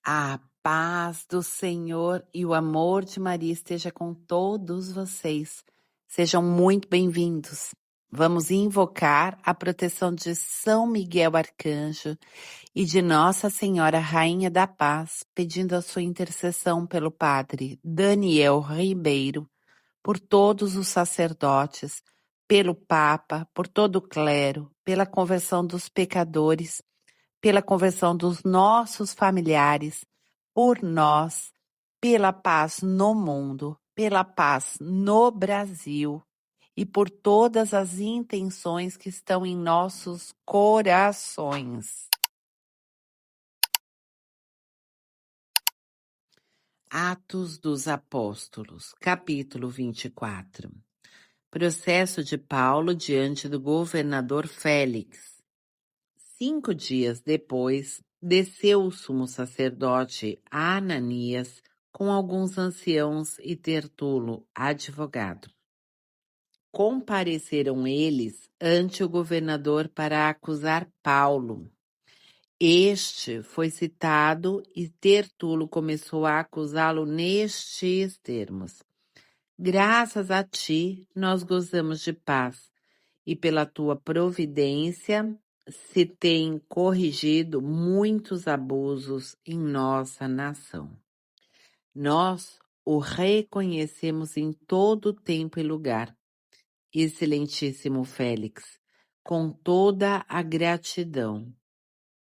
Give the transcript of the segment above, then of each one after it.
A paz do Senhor e o amor de Maria esteja com todos vocês. Sejam muito bem-vindos. Vamos invocar a proteção de São Miguel Arcanjo e de Nossa Senhora Rainha da Paz, pedindo a sua intercessão pelo Padre Daniel Ribeiro, por todos os sacerdotes, pelo Papa, por todo o clero, pela conversão dos pecadores, pela conversão dos nossos familiares, por nós, pela paz no mundo, pela paz no Brasil e por todas as intenções que estão em nossos corações. Atos dos Apóstolos, capítulo 24. Processo de Paulo diante do governador Félix. 5 dias depois, desceu o sumo sacerdote Ananias com alguns anciãos e Tertulo, advogado. Compareceram eles ante o governador para acusar Paulo. Este foi citado e Tertulo começou a acusá-lo nestes termos: graças a ti nós gozamos de paz, e pela tua providência se têm corrigido muitos abusos em nossa nação. Nós o reconhecemos em todo tempo e lugar, excelentíssimo Félix, com toda a gratidão.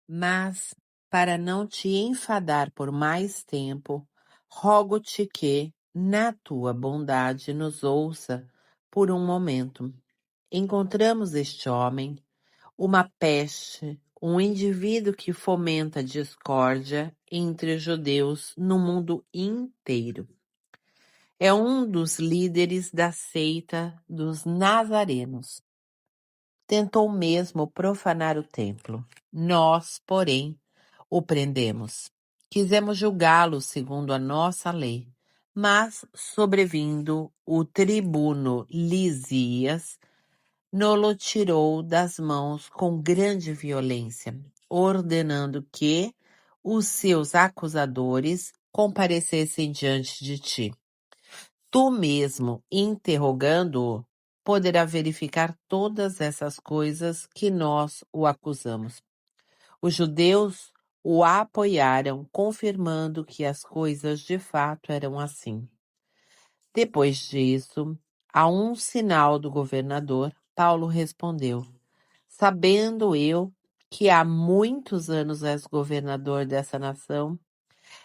Mas, para não te enfadar por mais tempo, rogo-te que, na tua bondade, nos ouça por um momento. Encontramos este homem, uma peste, um indivíduo que fomenta discórdia entre os judeus no mundo inteiro. É um dos líderes da seita dos nazarenos. Tentou mesmo profanar o templo. Nós, porém, o prendemos. Quisemos julgá-lo segundo a nossa lei, mas, sobrevindo o tribuno Lisias, nolo tirou das mãos com grande violência, ordenando que os seus acusadores comparecessem diante de ti. Tu mesmo, interrogando-o, poderá verificar todas essas coisas que nós o acusamos. Os judeus o apoiaram, confirmando que as coisas de fato eram assim. Depois disso, a um sinal do governador, Paulo respondeu: sabendo eu que há muitos anos és governador dessa nação,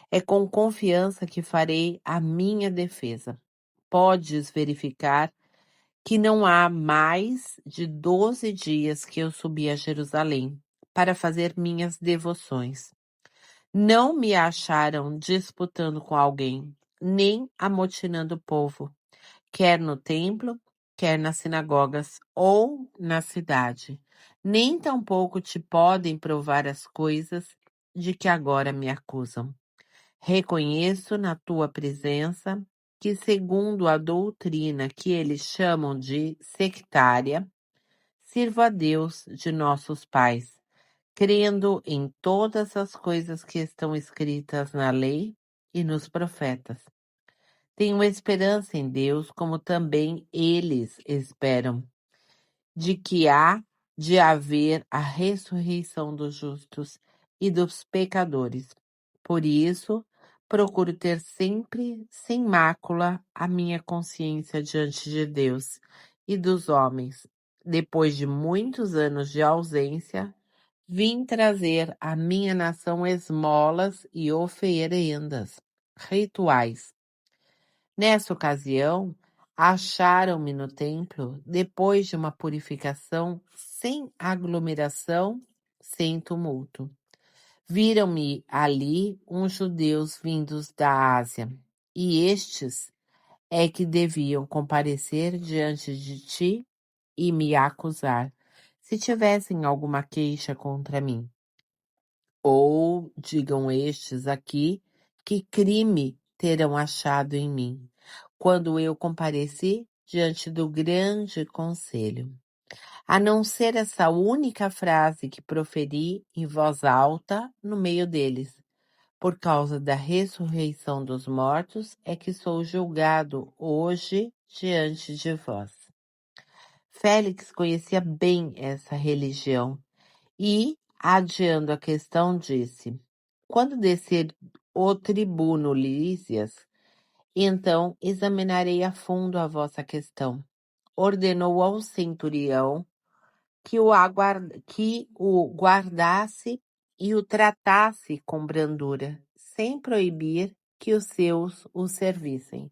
é com confiança que farei a minha defesa. Podes verificar que não há mais de 12 dias que eu subi a Jerusalém para fazer minhas devoções. Não me acharam disputando com alguém, nem amotinando o povo, quer no templo, quer nas sinagogas ou na cidade. Nem tampouco te podem provar as coisas de que agora me acusam. Reconheço na tua presença que, segundo a doutrina que eles chamam de sectária, sirvo a Deus de nossos pais, crendo em todas as coisas que estão escritas na lei e nos profetas. Tenho esperança em Deus, como também eles esperam, de que há de haver a ressurreição dos justos e dos pecadores. Por isso, procuro ter sempre sem mácula a minha consciência diante de Deus e dos homens. Depois de muitos anos de ausência, vim trazer à minha nação esmolas e oferendas rituais. Nessa ocasião, acharam-me no templo depois de uma purificação sem aglomeração, sem tumulto. Viram-me ali uns judeus vindos da Ásia, e estes é que deviam comparecer diante de ti e me acusar, se tivessem alguma queixa contra mim. Ou digam estes aqui que crime terão achado em mim, quando eu compareci diante do grande conselho. A não ser essa única frase que proferi em voz alta no meio deles. Por causa da ressurreição dos mortos é que sou julgado hoje diante de vós. Félix conhecia bem essa religião e, adiando a questão, disse: quando descer o tribuno Lísias, então examinarei a fundo a vossa questão. Ordenou ao centurião que o guardasse e o tratasse com brandura, sem proibir que os seus o servissem.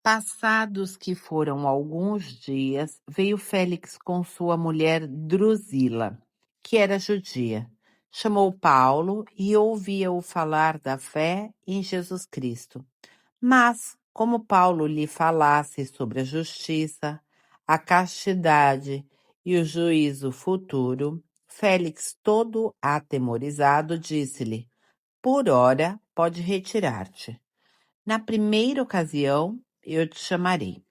Passados que foram alguns dias, veio Félix com sua mulher Drusila, que era judia. Chamou Paulo e ouvia-o falar da fé em Jesus Cristo. Mas, como Paulo lhe falasse sobre a justiça, a castidade e o juízo futuro, Félix, todo atemorizado, disse-lhe: por ora, pode retirar-te. Na primeira ocasião, eu te chamarei.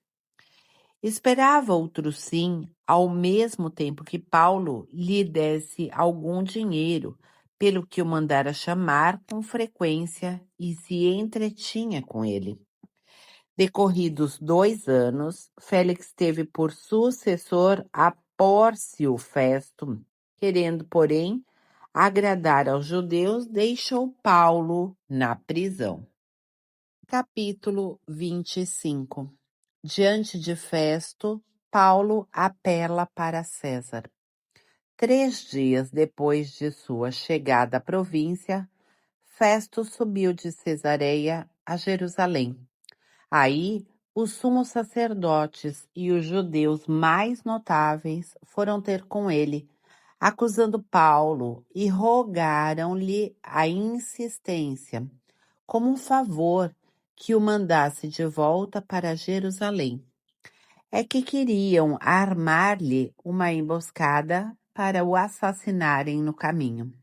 Esperava outro sim, ao mesmo tempo que Paulo lhe desse algum dinheiro, pelo que o mandara chamar com frequência e se entretinha com ele. Decorridos 2 anos, Félix teve por sucessor a Pórcio Festo, querendo, porém, agradar aos judeus, deixou Paulo na prisão. Capítulo 25. Diante de Festo, Paulo apela para César. 3 dias depois de sua chegada à província, Festo subiu de Cesareia a Jerusalém. Aí, os sumos sacerdotes e os judeus mais notáveis foram ter com ele, acusando Paulo, e rogaram-lhe a insistência, como um favor, que o mandasse de volta para Jerusalém. É que queriam armar-lhe uma emboscada para o assassinarem no caminho.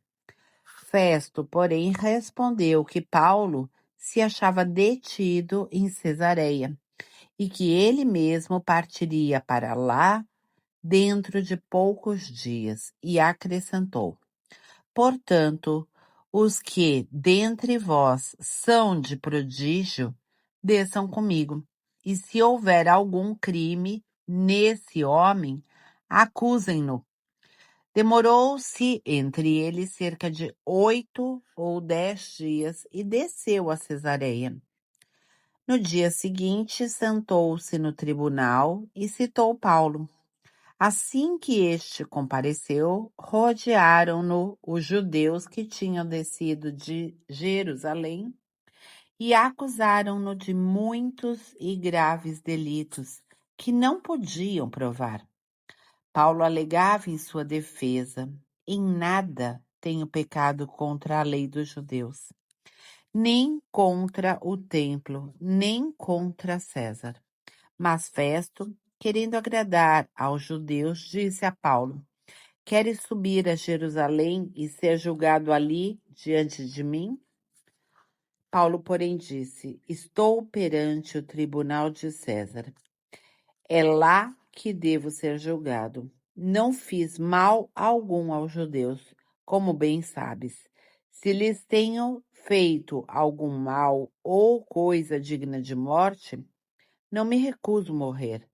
Festo, porém, respondeu que Paulo se achava detido em Cesareia e que ele mesmo partiria para lá dentro de poucos dias, e acrescentou: portanto, os que dentre vós são de prodígio, desçam comigo, e se houver algum crime nesse homem, acusem-no. Demorou-se entre eles cerca de 8 ou 10 dias e desceu a Cesareia. No dia seguinte, sentou-se no tribunal e citou Paulo. Assim que este compareceu, rodearam-no os judeus que tinham descido de Jerusalém e acusaram-no de muitos e graves delitos que não podiam provar. Paulo alegava em sua defesa: em nada tenho pecado contra a lei dos judeus, nem contra o templo, nem contra César. Mas Festo, querendo agradar aos judeus, disse a Paulo: queres subir a Jerusalém e ser julgado ali diante de mim? Paulo, porém, disse: estou perante o tribunal de César. É lá que devo ser julgado. Não fiz mal algum aos judeus, como bem sabes. Se lhes tenho feito algum mal ou coisa digna de morte, não me recuso morrer.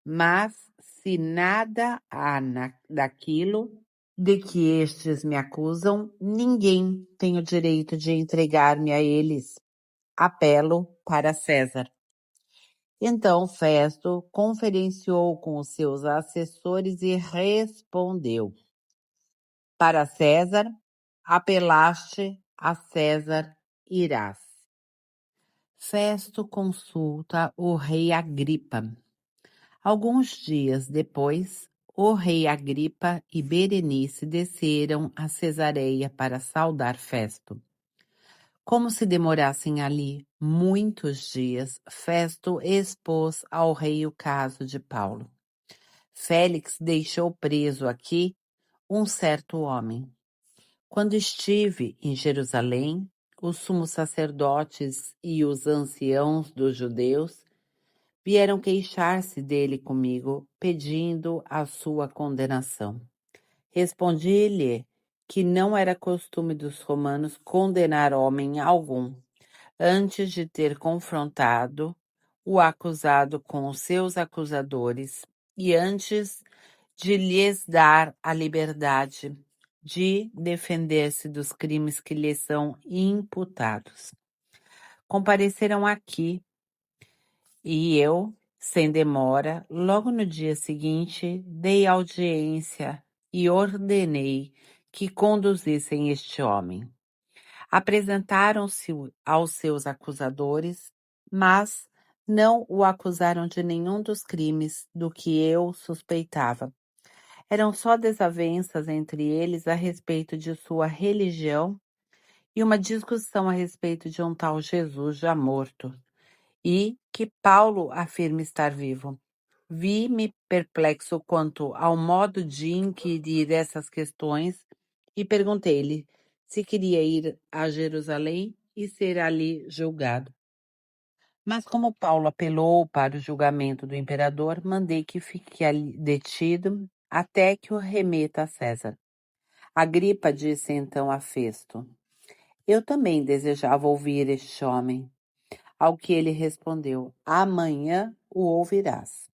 Mas se nada há daquilo de que estes me acusam, ninguém tem o direito de entregar-me a eles. Apelo para César. Então Festo conferenciou com os seus assessores e respondeu: para César, apelaste, a César irás. Festo consulta o rei Agripa. Alguns dias depois, o rei Agripa e Berenice desceram a Cesareia para saudar Festo. Como se demorassem ali muitos dias, Festo expôs ao rei o caso de Paulo. Félix deixou preso aqui um certo homem. Quando estive em Jerusalém, os sumos sacerdotes e os anciãos dos judeus vieram queixar-se dele comigo, pedindo a sua condenação. Respondi-lhe que não era costume dos romanos condenar homem algum, antes de ter confrontado o acusado com os seus acusadores e antes de lhes dar a liberdade de defender-se dos crimes que lhes são imputados. Compareceram aqui e eu, sem demora, logo no dia seguinte, dei audiência e ordenei que conduzissem este homem. Apresentaram-se aos seus acusadores, mas não o acusaram de nenhum dos crimes do que eu suspeitava. Eram só desavenças entre eles a respeito de sua religião e uma discussão a respeito de um tal Jesus já morto, e que Paulo afirma estar vivo. Vi-me perplexo quanto ao modo de inquirir essas questões e perguntei-lhe se queria ir a Jerusalém e ser ali julgado. Mas como Paulo apelou para o julgamento do imperador, mandei que fique ali detido até que o remeta a César. Agripa disse então a Festo: Eu também desejava ouvir este homem. Ao que ele respondeu: Amanhã o ouvirás.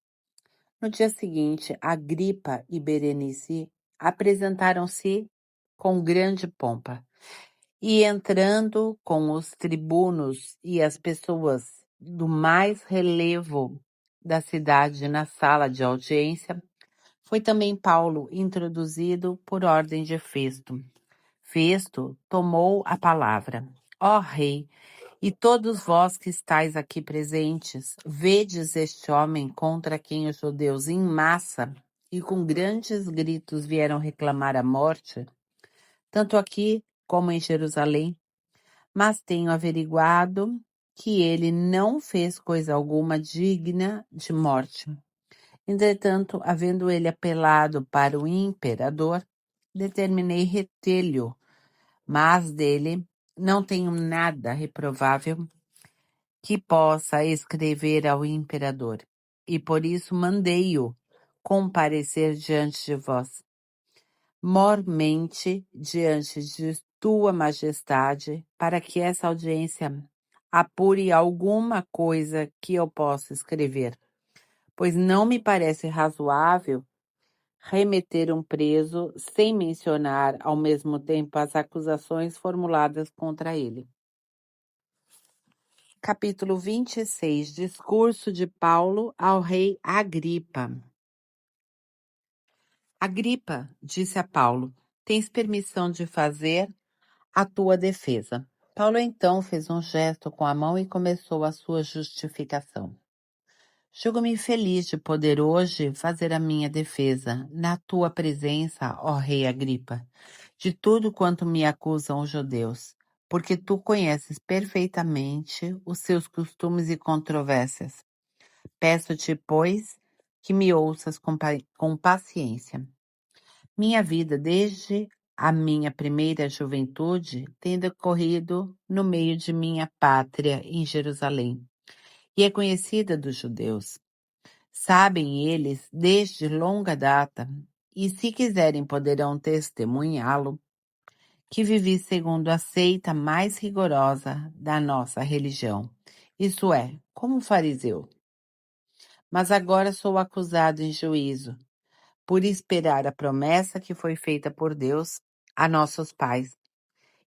No dia seguinte, Agripa e Berenice apresentaram-se com grande pompa. E entrando com os tribunos e as pessoas do mais relevo da cidade na sala de audiência, foi também Paulo introduzido por ordem de Festo. Festo tomou a palavra. Ó rei, e todos vós que estáis aqui presentes, vedes este homem contra quem os judeus em massa e com grandes gritos vieram reclamar a morte, tanto aqui como em Jerusalém, mas tenho averiguado que ele não fez coisa alguma digna de morte. Entretanto, havendo ele apelado para o imperador, determinei retê-lo, mas dele não tenho nada reprovável que possa escrever ao imperador, e por isso mandei-o comparecer diante de vós, mormente diante de tua majestade, para que essa audiência apure alguma coisa que eu possa escrever, pois não me parece razoável remeter um preso sem mencionar ao mesmo tempo as acusações formuladas contra ele. Capítulo 26. Discurso de Paulo ao rei Agripa. Agripa disse a Paulo: Tens permissão de fazer a tua defesa. Paulo então fez um gesto com a mão e começou a sua justificação. Julgo-me feliz de poder hoje fazer a minha defesa, na tua presença, ó rei Agripa, de tudo quanto me acusam os judeus, porque tu conheces perfeitamente os seus costumes e controvérsias. Peço-te, pois, que me ouças com paciência. Minha vida, desde a minha primeira juventude, tem decorrido no meio de minha pátria, em Jerusalém, e é conhecida dos judeus. Sabem eles, desde longa data, e se quiserem poderão testemunhá-lo, que vivi segundo a seita mais rigorosa da nossa religião, isto é, como fariseu. Mas agora sou acusado em juízo, por esperar a promessa que foi feita por Deus a nossos pais,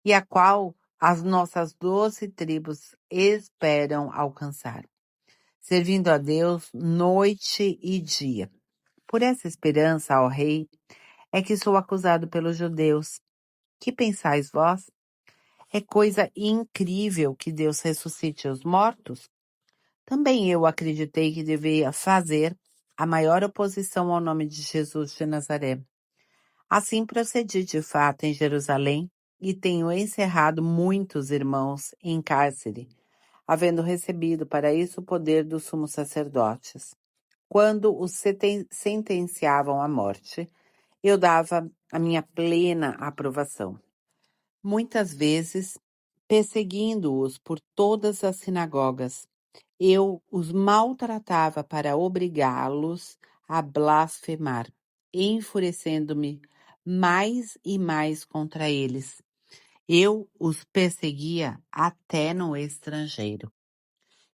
e a qual as nossas 12 tribos esperam alcançar, servindo a Deus noite e dia. Por essa esperança, ó rei, é que sou acusado pelos judeus. Que pensais vós? É coisa incrível que Deus ressuscite os mortos? Também eu acreditei que devia fazer a maior oposição ao nome de Jesus de Nazaré. Assim procedi de fato em Jerusalém e tenho encerrado muitos irmãos em cárcere, havendo recebido para isso o poder dos sumos sacerdotes. Quando os sentenciavam à morte, eu dava a minha plena aprovação. Muitas vezes, perseguindo-os por todas as sinagogas, eu os maltratava para obrigá-los a blasfemar, enfurecendo-me mais e mais contra eles. Eu os perseguia até no estrangeiro.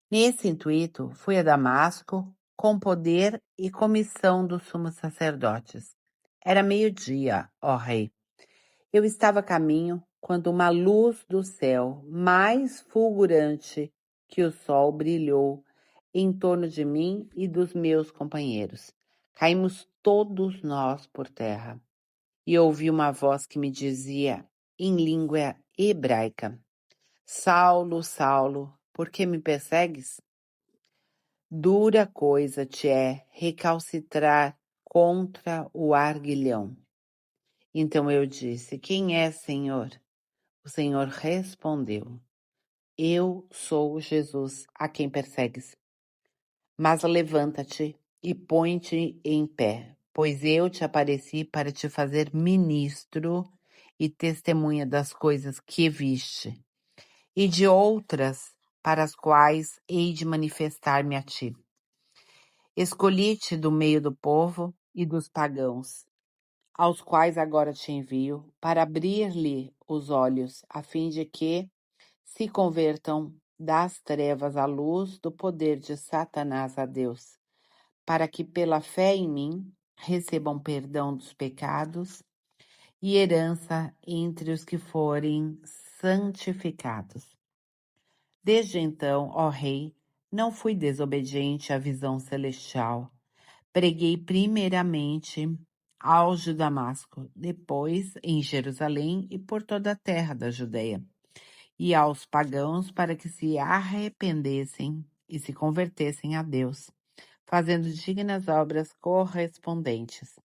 Nesse intuito, fui a Damasco com poder e comissão dos sumos sacerdotes. Era meio-dia, ó rei. Eu estava a caminho quando uma luz do céu, mais fulgurante que o sol, brilhou em torno de mim e dos meus companheiros. Caímos todos nós por terra. E ouvi uma voz que me dizia, em língua hebraica: Saulo, Saulo, por que me persegues? Dura coisa te é recalcitrar contra o arguilhão. Então eu disse: Quem é, Senhor? O Senhor respondeu: Eu sou Jesus, a quem persegues. Mas levanta-te e põe-te em pé, pois eu te apareci para te fazer ministro e testemunha das coisas que viste, e de outras para as quais hei de manifestar-me a ti. Escolhi-te do meio do povo e dos pagãos, aos quais agora te envio, para abrir-lhe os olhos, a fim de que se convertam das trevas à luz do poder de Satanás a Deus, para que pela fé em mim recebam perdão dos pecados e herança entre os que forem santificados. Desde então, ó Rei, não fui desobediente à visão celestial. Preguei primeiramente aos de Damasco, depois em Jerusalém e por toda a terra da Judeia, e aos pagãos para que se arrependessem e se convertessem a Deus, fazendo dignas obras correspondentes.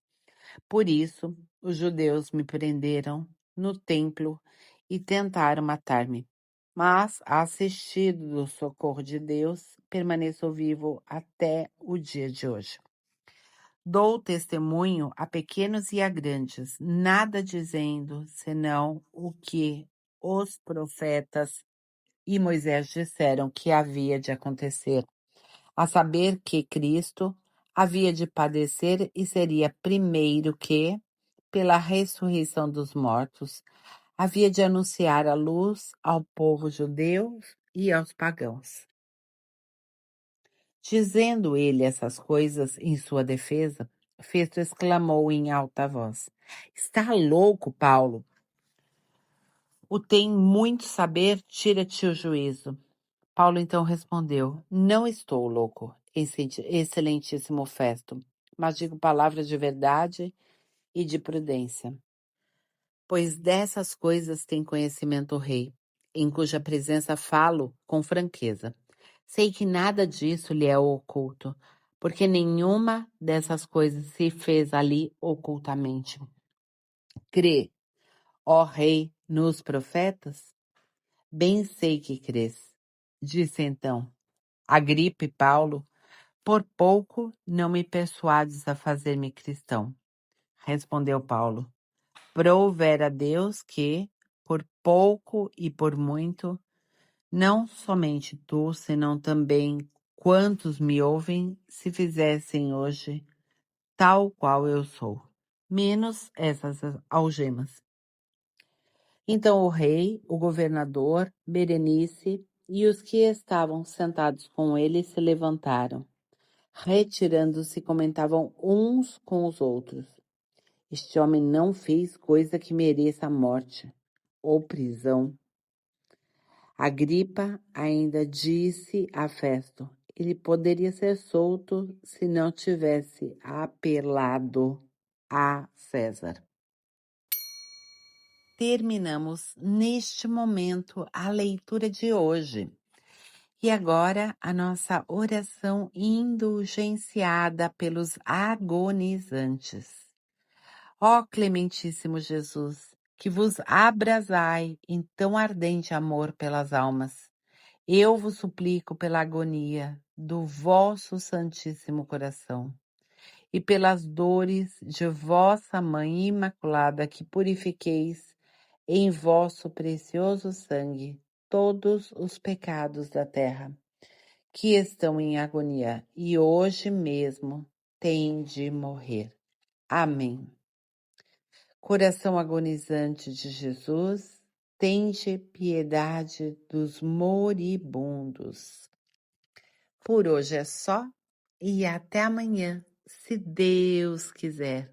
Por isso, os judeus me prenderam no templo e tentaram matar-me. Mas, assistido do socorro de Deus, permaneço vivo até o dia de hoje. Dou testemunho a pequenos e a grandes, nada dizendo, senão o que os profetas e Moisés disseram que havia de acontecer, a saber que Cristo havia de padecer e seria primeiro que, pela ressurreição dos mortos, havia de anunciar a luz ao povo judeu e aos pagãos. Dizendo ele essas coisas em sua defesa, Festo exclamou em alta voz: Está louco, Paulo? O tem muito saber, tira-te o juízo. Paulo então respondeu: Não estou louco, excelentíssimo Festo, mas digo palavras de verdade e de prudência. Pois dessas coisas tem conhecimento o rei, em cuja presença falo com franqueza. Sei que nada disso lhe é oculto, porque nenhuma dessas coisas se fez ali ocultamente. Crê, ó rei, nos profetas? Bem sei que crês. Disse então Agripa e Paulo: Por pouco não me persuades a fazer-me cristão. Respondeu Paulo: Prouver a Deus que, por pouco e por muito, não somente tu, senão também quantos me ouvem, se fizessem hoje tal qual eu sou, menos essas algemas. Então o rei, o governador, Berenice e os que estavam sentados com ele se levantaram. Retirando-se, comentavam uns com os outros: Este homem não fez coisa que mereça a morte ou prisão. Agripa ainda disse a Festo: ele poderia ser solto se não tivesse apelado a César. Terminamos neste momento a leitura de hoje. E agora a nossa oração indulgenciada pelos agonizantes. Ó clementíssimo Jesus, que vos abrasai em tão ardente amor pelas almas, eu vos suplico pela agonia do vosso Santíssimo Coração e pelas dores de vossa Mãe Imaculada, que purifiqueis em vosso precioso sangue todos os pecados da terra, que estão em agonia e hoje mesmo têm de morrer. Amém. Coração agonizante de Jesus, tende piedade dos moribundos. Por hoje é só e até amanhã, se Deus quiser.